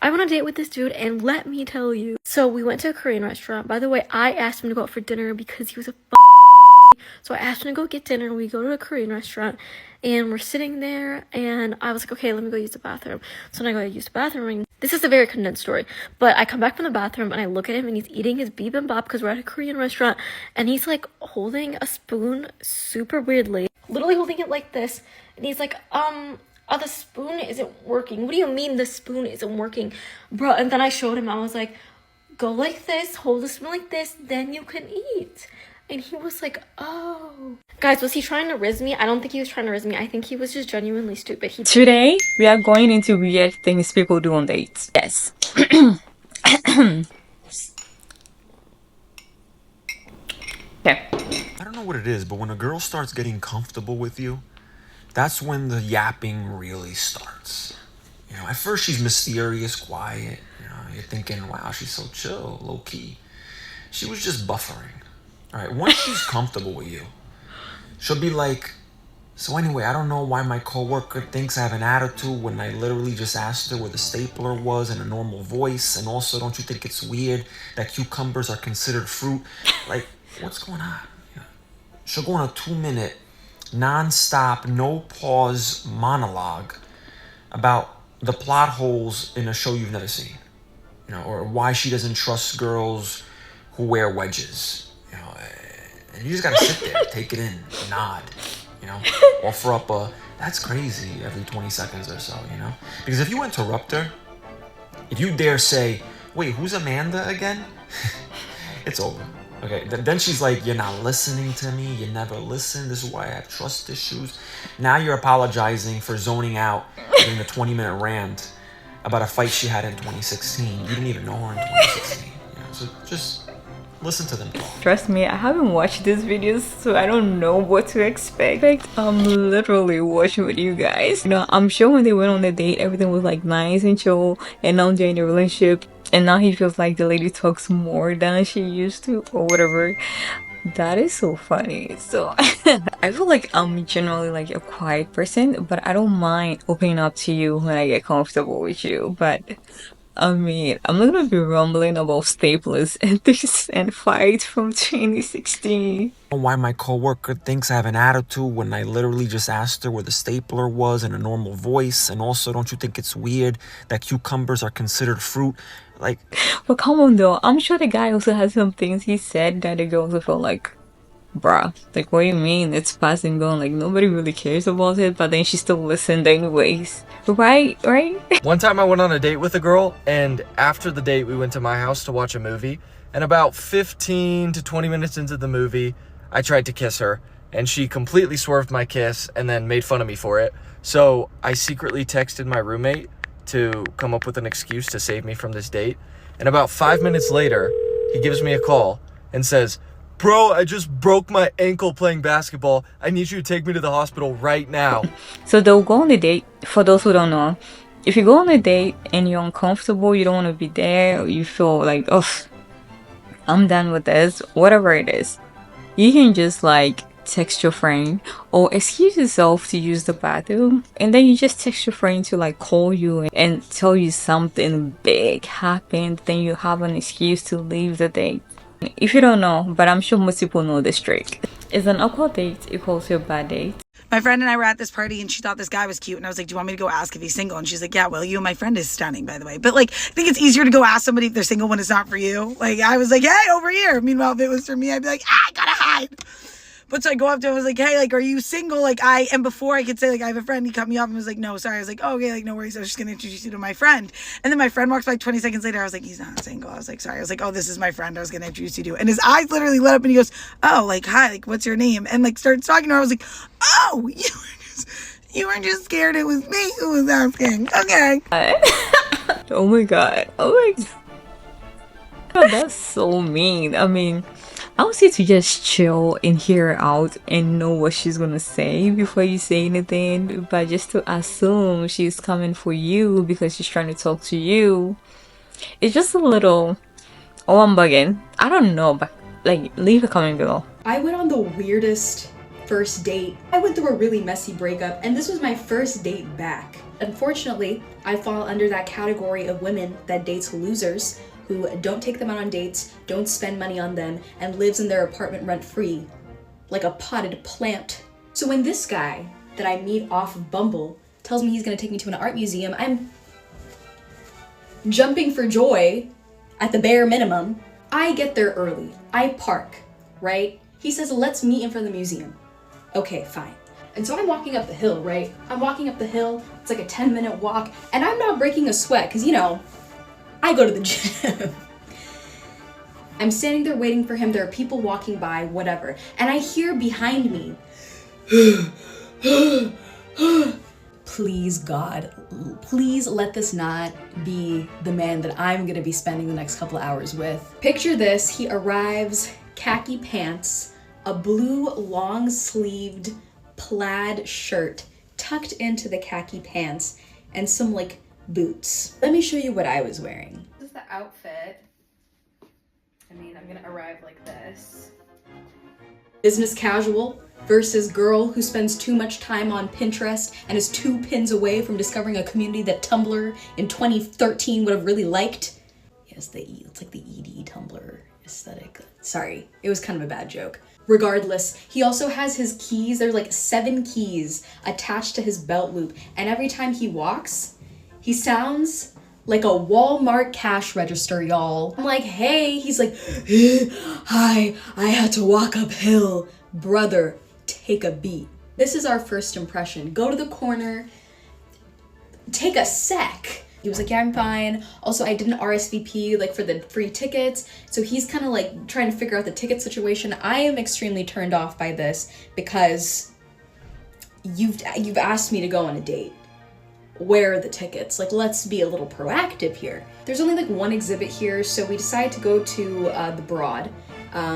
I went on a date with this dude, and let me tell you. So we went to a Korean restaurant. By the way, I asked him to go out for dinner because he was a so I asked him to go get dinner. We go to a Korean restaurant, and we're sitting there, and I was like, okay, let me go use the bathroom. So then I go use the bathroom, and this is a very condensed story, but I come back from the bathroom, and I look at him, and he's eating his bibimbap because we're at a Korean restaurant, and he's like holding a spoon super weirdly, literally holding it like this, and he's like, oh, the spoon isn't working. What do you mean the spoon isn't working? Bro, and then I showed him, I was like, go like this, hold the spoon like this, then you can eat. And he was like, oh. Guys, was he trying to riz me? I don't think he was trying to riz me. I think he was just genuinely stupid. Today, we are going into weird things people do on dates. Yes. Okay. I don't know what it is, but when a girl starts getting comfortable with you, that's when the yapping really starts. You know, at first she's mysterious, quiet. You know, you're thinking, wow, she's so chill, low-key. She was just buffering. All right, once she's comfortable with you, she'll be like, so anyway, I don't know why my coworker thinks I have an attitude when I literally just asked her where the stapler was in a normal voice. And also, don't you think it's weird that cucumbers are considered fruit? Like, what's going on? Yeah. She'll go on a 2-minute, non-stop, no pause monologue about the plot holes in a show you've never seen. You know, or why she doesn't trust girls who wear wedges. You know, and you just gotta sit there, take it in, nod, you know, offer up a, that's crazy every 20 seconds or so, you know? Because if you interrupt her, if you dare say, wait, who's Amanda again? It's over. Okay, then she's like, you're not listening to me, you never listen, this is why I have trust issues. Now you're apologizing for zoning out during a 20-minute rant about a fight she had in 2016. You didn't even know her in 2016. You know? So just listen to them talk. Trust me, I haven't watched these videos, so I don't know what to expect. I'm literally watching with you guys. You know, I'm sure when they went on the date, everything was like nice and chill, and now they're in a relationship, and now he feels like the lady talks more than she used to, or whatever. That is so funny. So I feel like I'm generally like a quiet person, but I don't mind opening up to you when I get comfortable with you. But I mean, I'm not gonna be rumbling about staplers and this and fight from 2016. Why my coworker thinks I have an attitude when I literally just asked her where the stapler was in a normal voice. And also, don't you think it's weird that cucumbers are considered fruit? Like, but come on though, I'm sure the guy also has some things he said that the girl also felt like, bruh, like what do you mean? It's past and gone, like nobody really cares about it, but then she still listened anyways. Right? One time I went on a date with a girl, and after the date we went to my house to watch a movie, and about 15 to 20 minutes into the movie, I tried to kiss her, and she completely swerved my kiss and then made fun of me for it. So I secretly texted my roommate to come up with an excuse to save me from this date, and about 5 minutes later, he gives me a call and says, bro, I just broke my ankle playing basketball. I need you to take me to the hospital right now. So they'll go on a date. For those who don't know, if you go on a date and you're uncomfortable, you don't want to be there, or you feel like, oh, I'm done with this, whatever it is, you can just like text your friend or excuse yourself to use the bathroom, and then you just text your friend to like call you and tell you something big happened. Then you have an excuse to leave the date. If you don't know, but I'm sure most people know this trick, is an awkward date equals to a bad date. My friend and I were at this party, and she thought this guy was cute, and I was like, do you want me to go ask if he's single? And she's like, yeah, well, you and my friend is stunning, by the way. But like, I think it's easier to go ask somebody if they're single when it's not for you. Like, I was like, hey, over here. Meanwhile, if it was for me, I'd be like, I gotta hide. But so I go up to him, I was like, hey, like, are you single? And before I could say, like, I have a friend, he cut me off and was like, no, sorry. I was like, oh, okay, like, no worries. I was just going to introduce you to my friend. And then my friend walks by 20 seconds later. I was like, he's not single. I was like, sorry. I was like, oh, this is my friend I was going to introduce you to. And his eyes literally lit up and he goes, oh, like, hi, like, what's your name? And like, started talking to her. I was like, oh, you were just scared it was me who was asking. Okay. Oh my God. Oh my God. That's so mean. I mean, I want you to just chill and hear her out and know what she's gonna say before you say anything. But just to assume she's coming for you because she's trying to talk to you, it's just a little, oh, I'm bugging. I don't know, but like, leave a comment below. I went on the weirdest first date. I went through a really messy breakup, and this was my first date back. Unfortunately, I fall under that category of women that dates losers who don't take them out on dates, don't spend money on them, and lives in their apartment rent-free, like a potted plant. So when this guy that I meet off of Bumble tells me he's gonna take me to an art museum, I'm jumping for joy at the bare minimum. I get there early. I park, right? He says, let's meet in front of the museum. Okay, fine. And so I'm walking up the hill, right? I'm walking up the hill. It's like a 10-minute walk, and I'm not breaking a sweat because, you know, I go to the gym. I'm standing there waiting for him. There are people walking by, whatever. And I hear behind me, please, God, please let this not be the man that I'm gonna be spending the next couple of hours with. Picture this, he arrives, khaki pants, a blue long-sleeved plaid shirt tucked into the khaki pants, and some like boots. Let me show you what I was wearing. This is the outfit. I mean, I'm gonna arrive like this. Business casual versus girl who spends too much time on Pinterest and is 2 pins away from discovering a community that Tumblr in 2013 would have really liked. Yes, it's like the ED Tumblr aesthetic. Sorry, it was kind of a bad joke. Regardless, he also has his keys. There's like 7 keys attached to his belt loop, and every time he walks, he sounds like a Walmart cash register, y'all. I'm like, hey, he's like, hi, I had to walk uphill. Brother, take a beat. This is our first impression. Go to the corner, take a sec. He was like, yeah, I'm fine. Also, I didn't RSVP like for the free tickets. So he's kind of like trying to figure out the ticket situation. I am extremely turned off by this because you've asked me to go on a date. Where are the tickets? Like, let's be a little proactive here. There's only like one exhibit here, so we decided to go to the Broad,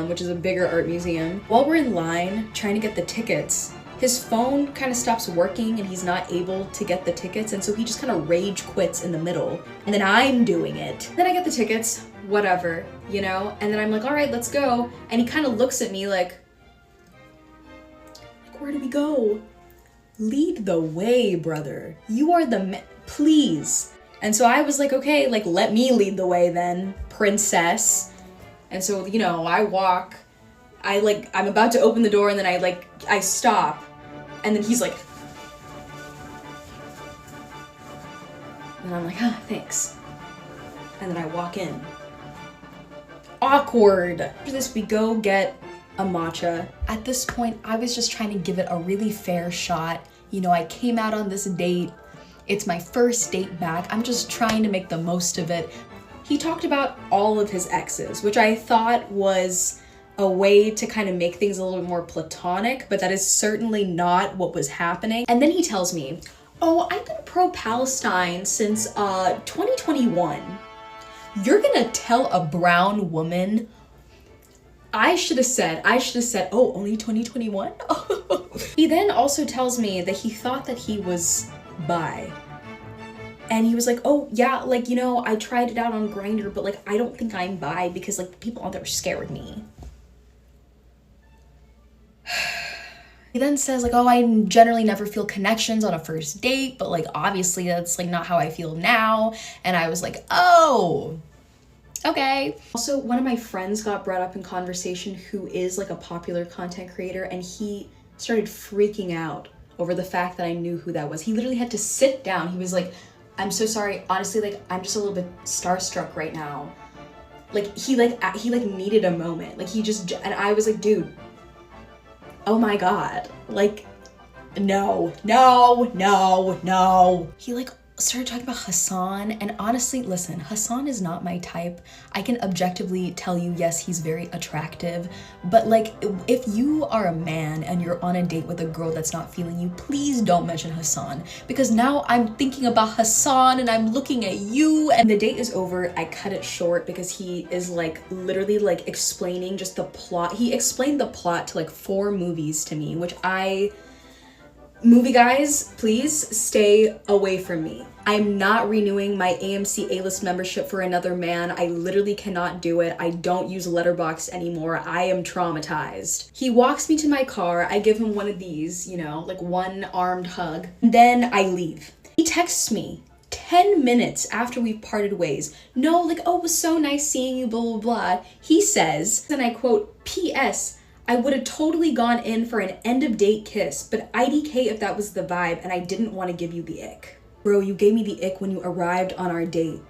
which is a bigger art museum. While we're in line trying to get the tickets, his phone kind of stops working and he's not able to get the tickets, and so he just kind of rage quits in the middle. And then I'm doing it. Then I get the tickets, whatever, you know? And then I'm like, all right, let's go. And he kind of looks at me like, where do we go? Lead the way, brother. You are the man, please. And so I was like, okay, like, let me lead the way then, princess. And so, you know, I walk, I'm about to open the door, and then I stop. And then he's like, and I'm like, thanks. And then I walk in. Awkward. After this, we go get a matcha. At this point, I was just trying to give it a really fair shot. You know, I came out on this date. It's my first date back. I'm just trying to make the most of it. He talked about all of his exes, which I thought was a way to kind of make things a little bit more platonic, but that is certainly not what was happening. And then he tells me, oh, I've been pro-Palestine since 2021. You're gonna tell a brown woman? I should have said, oh, only 2021? He then also tells me that he thought that he was bi. And he was like, oh, yeah, like, you know, I tried it out on Grindr, but, like, I don't think I'm bi because, like, the people out there are scared of me. He then says, like, oh, I generally never feel connections on a first date, but, like, obviously that's, like, not how I feel now. And I was like, oh, okay. Also, one of my friends got brought up in conversation who is, like, a popular content creator, and he started freaking out over the fact that I knew who that was. He literally had to sit down. He was like, I'm so sorry. Honestly, like, I'm just a little bit starstruck right now. Like, he needed a moment. Like, and I was like, dude, oh my God. Like, no. He, like, started talking about Hassan, and honestly, listen, Hassan is not my type. I can objectively tell you, yes, he's very attractive, but like, if you are a man and you're on a date with a girl that's not feeling you, please don't mention Hassan, because now I'm thinking about Hassan and I'm looking at you. And the date is over. I cut it short because he is like literally like explaining just the plot. He explained the plot to like 4 movies to me, which movie guys, please stay away from me. I'm not renewing my AMC A-list membership for another man. I literally cannot do it. I don't use Letterboxd anymore. I am traumatized. He walks me to my car. I give him one of these, you know, like one armed hug. Then I leave. He texts me 10 minutes after we've parted ways. No, like, oh, it was so nice seeing you, blah, blah, blah. He says, and I quote, P.S. I would have totally gone in for an end of date kiss, but IDK if that was the vibe and I didn't want to give you the ick. Bro, you gave me the ick when you arrived on our date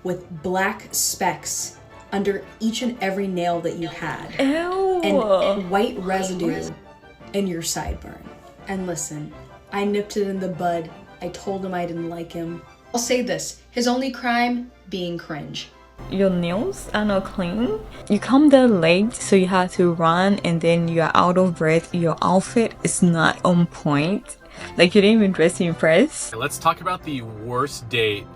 with black specks under each and every nail that you had. Ew. And white residue in your sideburn. And listen, I nipped it in the bud. I told him I didn't like him. I'll say this, his only crime, being cringe. Your nails are not clean. You come there late, so you have to run, and then you're out of breath. Your outfit is not on point. Like, you didn't even dress to impress. Let's talk about the worst date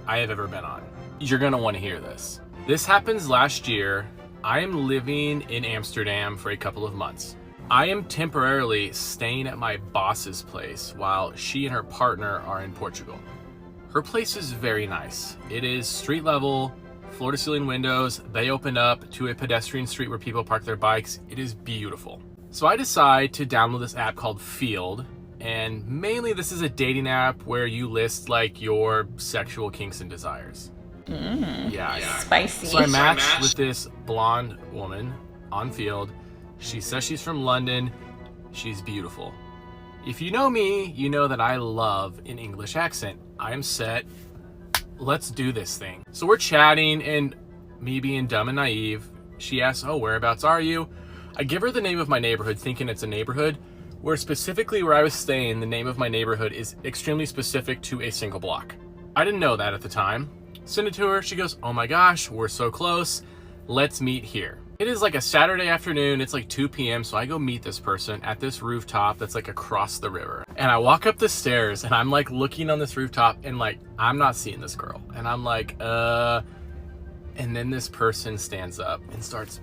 I have ever been on. You're gonna want to hear this. This happens last year. I am living in Amsterdam for a couple of months. I am temporarily staying at my boss's place while she and her partner are in Portugal. Her place is very nice. It is street level, floor to ceiling windows. They open up to a pedestrian street where people park their bikes. It is beautiful. So I decide to download this app called Feeld. And mainly this is a dating app where you list like your sexual kinks and desires. Yeah. Spicy. So I matched with this blonde woman on Feeld. She says she's from London. She's beautiful. If you know me, you know that I love an English accent. I am set. Let's do this thing. So we're chatting, and me being dumb and naive, she asks, oh, whereabouts are you? I give her the name of my neighborhood, thinking it's a neighborhood, where specifically where I was staying, the name of my neighborhood is extremely specific to a single block. I didn't know that at the time. Send it to her. She goes, oh my gosh, we're so close. Let's meet here. It is like a Saturday afternoon. It's like 2 p.m. So I go meet this person at this rooftop that's like across the river. And I walk up the stairs and I'm like looking on this rooftop and like, I'm not seeing this girl. And I'm like, and then this person stands up and starts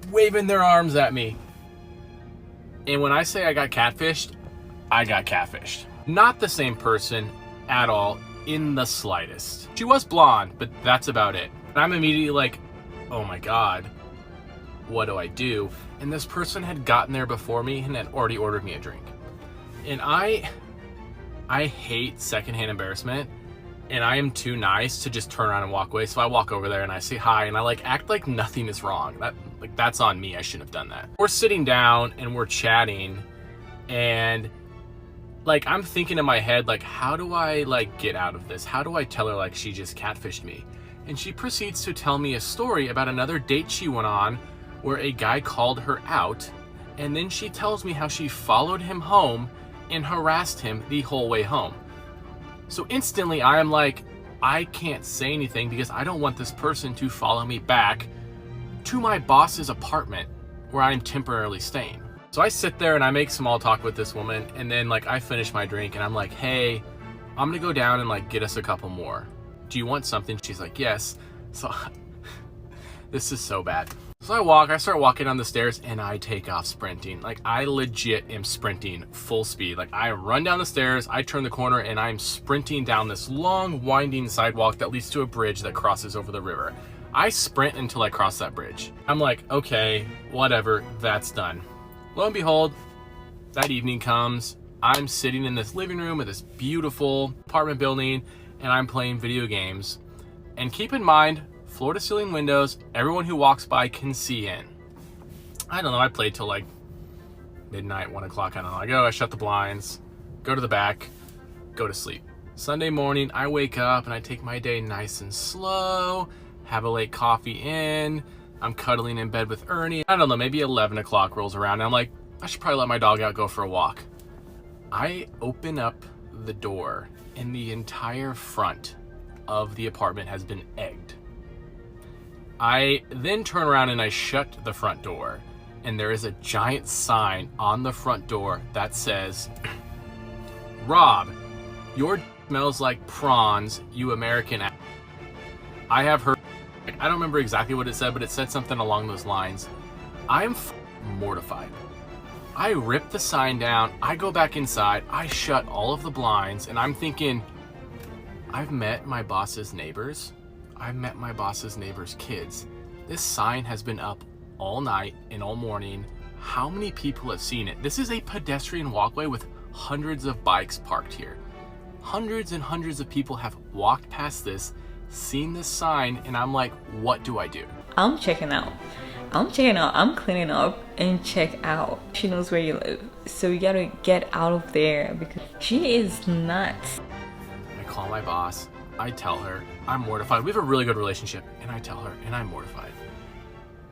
waving their arms at me. And when I say I got catfished, I got catfished. Not the same person at all in the slightest. She was blonde, but that's about it. And I'm immediately like, oh my God. What do I do? And this person had gotten there before me and had already ordered me a drink. And I hate secondhand embarrassment, and I am too nice to just turn around and walk away. So I walk over there and I say hi, and I like act like nothing is wrong. That's on me. I shouldn't have done that. We're sitting down and we're chatting, and like I'm thinking in my head, like, how do I like get out of this? How do I tell her like she just catfished me? And she proceeds to tell me a story about another date she went on where a guy called her out, and then she tells me how she followed him home and harassed him the whole way home. So instantly I am like, I can't say anything because I don't want this person to follow me back to my boss's apartment where I'm temporarily staying. So I sit there and I make small talk with this woman, and then like I finish my drink and I'm like, hey, I'm gonna go down and like get us a couple more. Do you want something? She's like, yes. So this is so bad. So I start walking down the stairs and I take off sprinting. Like I legit am sprinting full speed. Like I run down the stairs, I turn the corner, and I'm sprinting down this long winding sidewalk that leads to a bridge that crosses over the river. I sprint until I cross that bridge. I'm like, okay, whatever, that's done. Lo and behold, that evening comes. I'm sitting in this living room of this beautiful apartment building and I'm playing video games. And keep in mind, floor to ceiling windows, everyone who walks by can see in. I don't know, I played till like midnight, 1 o'clock, I don't know. I shut the blinds, go to the back, go to sleep. Sunday morning, I wake up and I take my day nice and slow, have a late coffee in, I'm cuddling in bed with Ernie. I don't know, maybe 11 o'clock rolls around and I'm like, I should probably let my dog out, go for a walk. I open up the door and the entire front of the apartment has been egged. I then turn around and I shut the front door, and there is a giant sign on the front door that says, Rob, your smells like prawns, you American ass. I have heard, I don't remember exactly what it said, but it said something along those lines. I am mortified. I rip the sign down, I go back inside, I shut all of the blinds, and I'm thinking, I've met my boss's neighbors. I've met my boss's neighbors' kids. This sign has been up all night and all morning. How many people have seen it? This is a pedestrian walkway with hundreds of bikes parked here. Hundreds and hundreds of people have walked past this, seen this sign, and I'm like, what do I do? I'm checking out. I'm cleaning up and check out. She knows where you live, so you gotta get out of there because she is nuts. I call my boss, I tell her, I'm mortified. We have a really good relationship, and I tell her, and I'm mortified.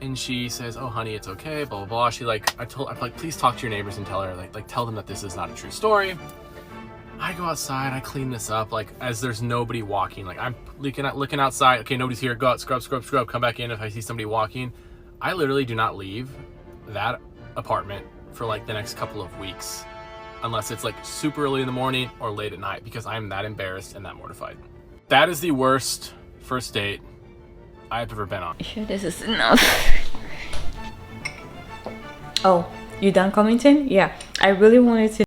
And she says, oh honey, it's okay, blah, blah, blah. She like, I'm like, please talk to your neighbors and tell her, like tell them that this is not a true story. I go outside, I clean this up, like as there's nobody walking. Like I'm looking outside, okay, nobody's here, go out, scrub, come back in if I see somebody walking. I literally do not leave that apartment for like the next couple of weeks unless it's like super early in the morning or late at night because I'm that embarrassed and that mortified. That is the worst first date I've ever been on. Sure, this is enough. Oh, you done commenting? Yeah, I really wanted to